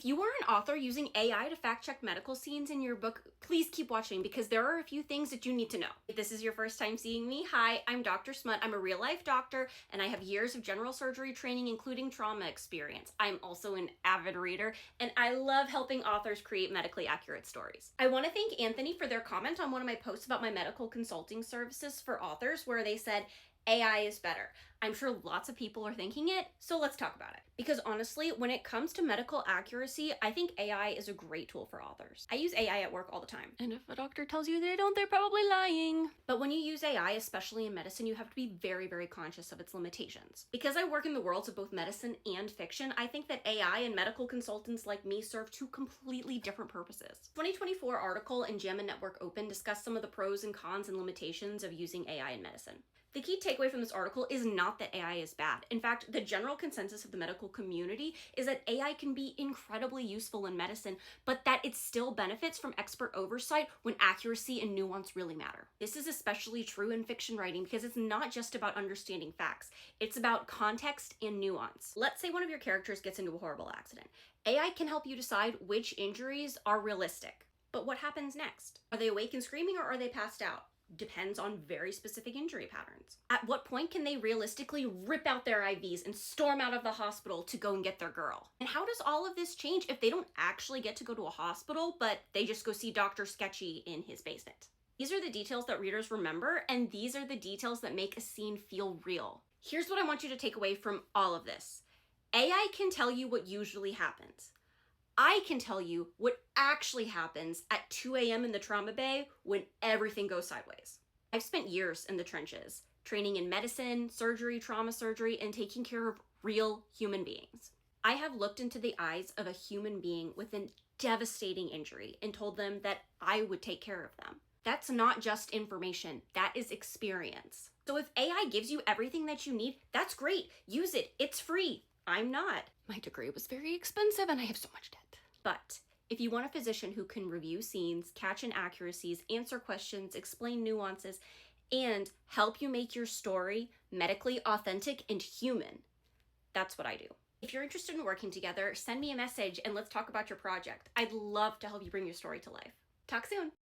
If you are an author using AI to fact check medical scenes in your book, please keep watching because there are a few things that you need to know. If this is your first time seeing me, hi, I'm Dr. Smut. I'm a real life doctor and I have years of general surgery training, including trauma experience. I'm also an avid reader and I love helping authors create medically accurate stories. I want to thank Anthony for their comment on one of my posts about my medical consulting services for authors where they said, AI is better. I'm sure lots of people are thinking it, so let's talk about it. Because honestly, when it comes to medical accuracy, I think AI is a great tool for authors. I use AI at work all the time. And if a doctor tells you they don't, they're probably lying. But when you use AI, especially in medicine, you have to be very, very conscious of its limitations. Because I work in the worlds of both medicine and fiction, I think that AI and medical consultants like me serve two completely different purposes. 2024 article in JAMA Network Open discussed some of the pros and cons and limitations of using AI in medicine. The key takeaway from this article is not that AI is bad. In fact, the general consensus of the medical community is that AI can be incredibly useful in medicine, but that it still benefits from expert oversight when accuracy and nuance really matter. This is especially true in fiction writing because it's not just about understanding facts. It's about context and nuance. Let's say one of your characters gets into a horrible accident. AI can help you decide which injuries are realistic. But what happens next? Are they awake and screaming or are they passed out? Depends on very specific injury patterns. At what point can they realistically rip out their IVs and storm out of the hospital to go and get their girl? And how does all of this change if they don't actually get to go to a hospital, but they just go see Dr. Sketchy in his basement? These are the details that readers remember, and these are the details that make a scene feel real. Here's what I want you to take away from all of this. AI can tell you what usually happens. I can tell you what actually happens at 2 a.m. in the trauma bay when everything goes sideways. I've spent years in the trenches, training in medicine, surgery, trauma surgery, and taking care of real human beings. I have looked into the eyes of a human being with a devastating injury and told them that I would take care of them. That's not just information, that is experience. So if AI gives you everything that you need, that's great. Use it, it's free. I'm not. My degree was very expensive and I have so much debt. But if you want a physician who can review scenes, catch inaccuracies, answer questions, explain nuances, and help you make your story medically authentic and human, that's what I do. If you're interested in working together, send me a message and let's talk about your project. I'd love to help you bring your story to life. Talk soon.